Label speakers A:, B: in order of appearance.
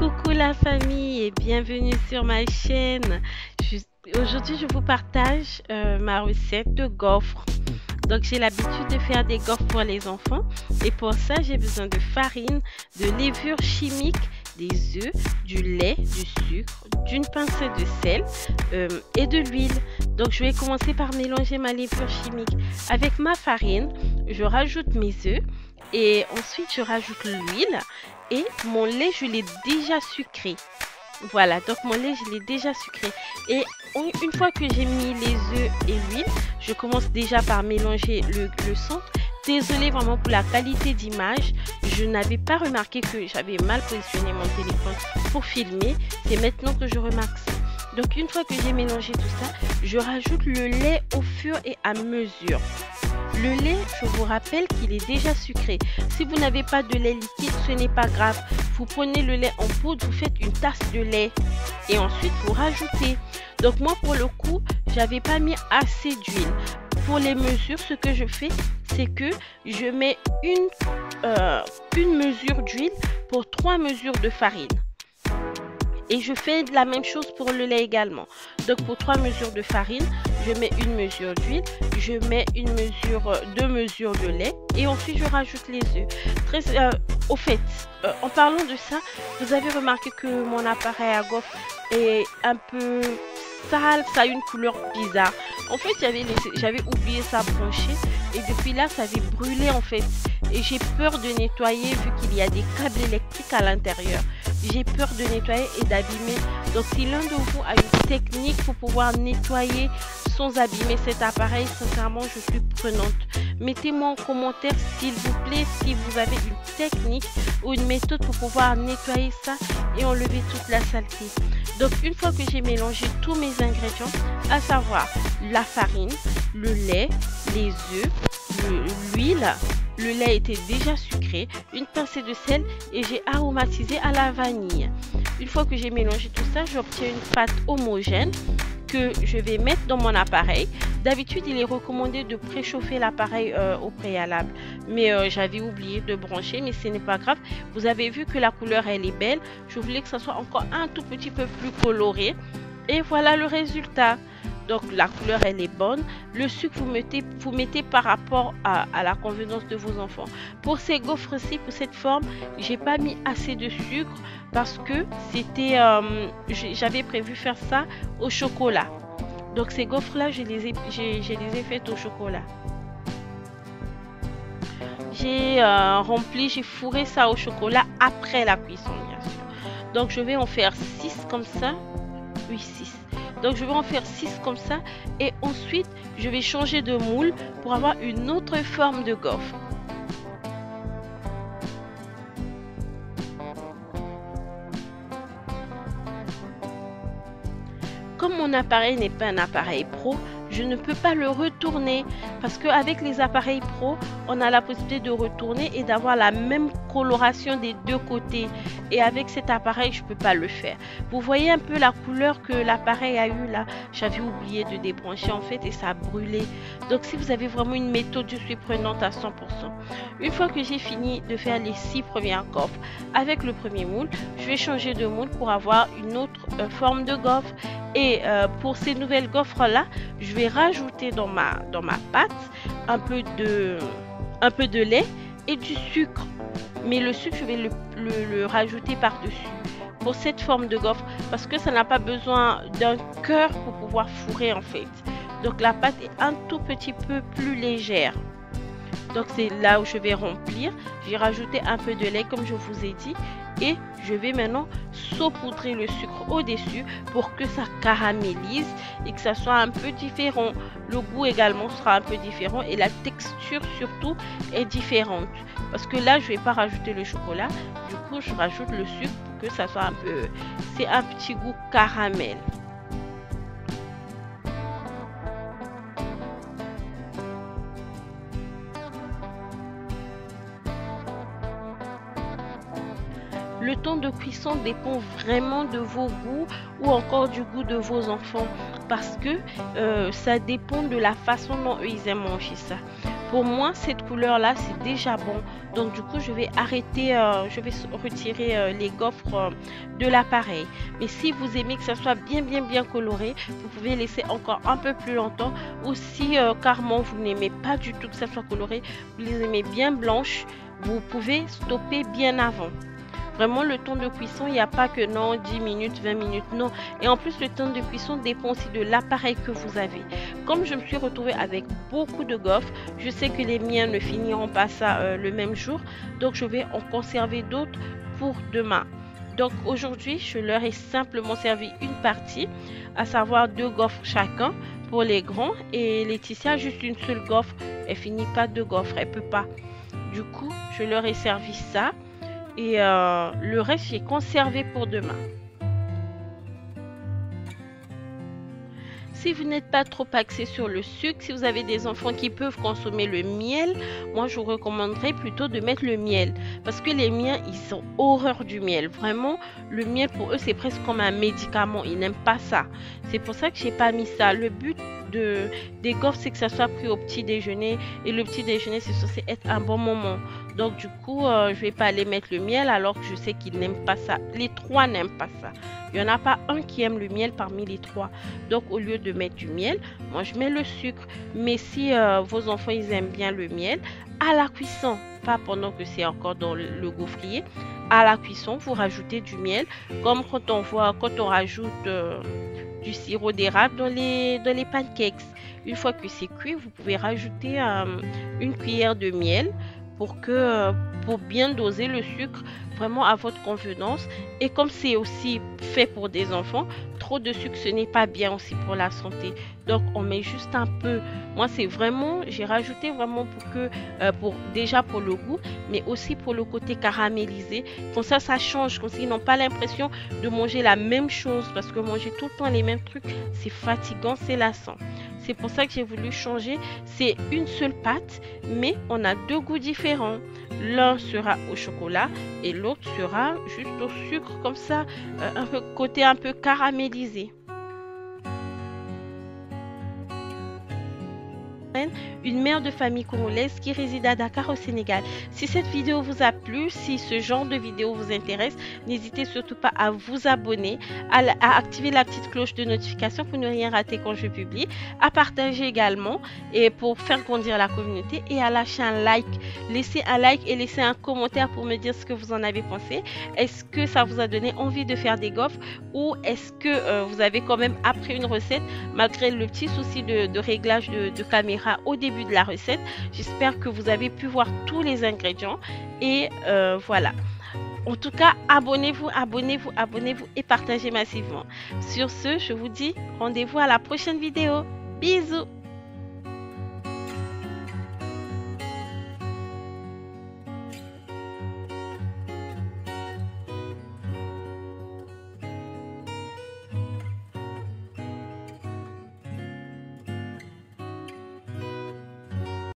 A: Coucou la famille et bienvenue sur ma chaîne. Aujourd'hui, je vous partage ma recette de gaufres. Donc, j'ai l'habitude de faire des gaufres pour les enfants et pour ça, j'ai besoin de farine, de levure chimique, des œufs, du lait, du sucre, d'une pincée de sel et de l'huile. Donc, je vais commencer par mélanger ma levure chimique avec ma farine. Je rajoute mes œufs et ensuite, je rajoute l'huile. Et mon lait, je l'ai déjà sucré. Voilà, donc mon lait, je l'ai déjà sucré. Et une fois que j'ai mis les œufs et l'huile, je commence déjà par mélanger le centre. Désolée vraiment pour la qualité d'image. Je n'avais pas remarqué que j'avais mal positionné mon téléphone pour filmer. C'est maintenant que je remarque ça. Donc une fois que j'ai mélangé tout ça, je rajoute le lait au fur et à mesure. Le lait, je vous rappelle qu'il est déjà sucré. Si vous n'avez pas de lait liquide, ce n'est pas grave. Vous prenez le lait en poudre, vous faites une tasse de lait et ensuite vous rajoutez. Donc moi pour le coup, j'avais pas mis assez d'huile. Pour les mesures, ce que je fais, c'est que je mets une mesure d'huile pour 3 mesures de farine. Et je fais la même chose pour le lait également. Donc pour 3 mesures de farine, je mets une mesure d'huile, je mets 2 mesures de lait et ensuite je rajoute les œufs. Au fait, en parlant de ça, vous avez remarqué que mon appareil à gaufre est un peu sale, ça a une couleur bizarre. En fait, j'avais oublié ça branché et depuis là, ça avait brûlé en fait. Et j'ai peur de nettoyer vu qu'il y a des câbles électriques à l'intérieur. J'ai peur de nettoyer et d'abîmer. Donc si l'un de vous a une technique pour pouvoir nettoyer sans abîmer cet appareil, sincèrement je suis prenante. Mettez-moi en commentaire s'il vous plaît si vous avez une technique ou une méthode pour pouvoir nettoyer ça et enlever toute la saleté. Donc une fois que j'ai mélangé tous mes ingrédients, à savoir la farine, le lait, les œufs, l'huile. Le lait était déjà sucré, une pincée de sel et j'ai aromatisé à la vanille. Une fois que j'ai mélangé tout ça, j'obtiens une pâte homogène que je vais mettre dans mon appareil. D'habitude, il est recommandé de préchauffer l'appareil au préalable. Mais j'avais oublié de brancher, mais ce n'est pas grave. Vous avez vu que la couleur, elle est belle. Je voulais que ça soit encore un tout petit peu plus coloré. Et voilà le résultat. Donc la couleur elle est bonne. Le sucre vous mettez par rapport à la convenance de vos enfants. Pour ces gaufres-ci, pour cette forme, j'ai pas mis assez de sucre parce que j'avais prévu faire ça au chocolat. Donc ces gaufres-là, je les ai faites au chocolat. J'ai j'ai fourré ça au chocolat après la cuisson bien sûr. Donc je vais en faire 6 comme ça. Oui, 6. Donc je vais en faire 6 comme ça et ensuite je vais changer de moule pour avoir une autre forme de gaufre. Comme mon appareil n'est pas un appareil pro, je ne peux pas le retourner parce qu'avec les appareils pro, on a la possibilité de retourner et d'avoir la même coloration des deux côtés. Et avec cet appareil, je ne peux pas le faire. Vous voyez un peu la couleur que l'appareil a eu là. J'avais oublié de débrancher en fait et ça a brûlé. Donc si vous avez vraiment une méthode, je suis prenante à 100%. Une fois que j'ai fini de faire les 6 premières gaufres avec le premier moule, je vais changer de moule pour avoir une autre forme de gaufre. Et pour ces nouvelles gaufres là, je vais rajouter dans ma pâte un peu de lait et du sucre. Mais le sucre, je vais le rajouter par-dessus pour cette forme de gaufre parce que ça n'a pas besoin d'un cœur pour pouvoir fourrer en fait. Donc la pâte est un tout petit peu plus légère. Donc c'est là où je vais remplir. J'ai rajouté un peu de lait comme je vous ai dit. Et je vais maintenant saupoudrer le sucre au-dessus pour que ça caramélise et que ça soit un peu différent. Le goût également sera un peu différent et la texture surtout est différente. Parce que là, je ne vais pas rajouter le chocolat. Du coup, je rajoute le sucre pour que ça soit un peu... C'est un petit goût caramel. Le temps de cuisson dépend vraiment de vos goûts ou encore du goût de vos enfants parce que ça dépend de la façon dont ils aiment manger ça. Pour moi, cette couleur-là, c'est déjà bon. Donc du coup, je vais arrêter, je vais retirer les gaufres de l'appareil. Mais si vous aimez que ça soit bien coloré, vous pouvez laisser encore un peu plus longtemps. Ou si carrément vous n'aimez pas du tout que ça soit coloré, vous les aimez bien blanches, vous pouvez stopper bien avant. Vraiment, le temps de cuisson, il n'y a pas que non, 10 minutes, 20 minutes, non. Et en plus, le temps de cuisson dépend aussi de l'appareil que vous avez. Comme je me suis retrouvée avec beaucoup de gaufres, je sais que les miens ne finiront pas ça le même jour. Donc, je vais en conserver d'autres pour demain. Donc, aujourd'hui, je leur ai simplement servi une partie, à savoir 2 gaufres chacun pour les grands. Et Laetitia, juste une seule gaufre. Elle finit pas 2 gaufres, elle peut pas. Du coup, je leur ai servi ça. Et le reste, j'ai conservé pour demain. Si vous n'êtes pas trop axé sur le sucre, si vous avez des enfants qui peuvent consommer le miel, moi je vous recommanderais plutôt de mettre le miel. Parce que les miens, ils ont horreur du miel. Vraiment, le miel pour eux, c'est presque comme un médicament. Ils n'aiment pas ça. C'est pour ça que j'ai pas mis ça. Le but des gaufres, c'est que ça soit pris au petit déjeuner. Et le petit déjeuner, c'est censé être un bon moment. Donc du coup, je vais pas aller mettre le miel alors que je sais qu'ils n'aiment pas ça. Les 3 n'aiment pas ça. Il n'y en a pas un qui aime le miel parmi les 3. Donc au lieu de mettre du miel, moi je mets le sucre. Mais si vos enfants ils aiment bien le miel, à la cuisson, pas pendant que c'est encore dans le gaufrier, à la cuisson vous rajoutez du miel. Comme quand on rajoute du sirop d'érable dans les pancakes. Une fois que c'est cuit, vous pouvez rajouter une cuillère de miel pour bien doser le sucre vraiment à votre convenance. Et comme c'est aussi fait pour des enfants, trop de sucre ce n'est pas bien aussi pour la santé. Donc on met juste un peu. Moi c'est vraiment, j'ai rajouté vraiment déjà pour le goût, mais aussi pour le côté caramélisé. Comme ça change, comme s'ils n'ont pas l'impression de manger la même chose, parce que manger tout le temps les mêmes trucs, c'est fatigant, c'est lassant. C'est pour ça que j'ai voulu changer. C'est une seule pâte, mais on a 2 goûts différents. L'un sera au chocolat et l'autre sera juste au sucre, comme ça, côté un peu caramélisé. Une mère de famille congolaise qui réside à Dakar au Sénégal. Si cette vidéo vous a plu, si ce genre de vidéo vous intéresse, n'hésitez surtout pas à vous abonner, à activer la petite cloche de notification pour ne rien rater quand je publie, à partager également et pour faire grandir la communauté, et à lâcher un like. Laissez un like et laissez un commentaire pour me dire ce que vous en avez pensé. Est-ce que ça vous a donné envie de faire des gaufres, ou est-ce que vous avez quand même appris une recette malgré le petit souci de réglage de caméra au début de la recette? J'espère que vous avez pu voir tous les ingrédients et voilà. En tout cas, abonnez-vous et partagez massivement. Sur ce, je vous dis rendez-vous à la prochaine vidéo. Bisous.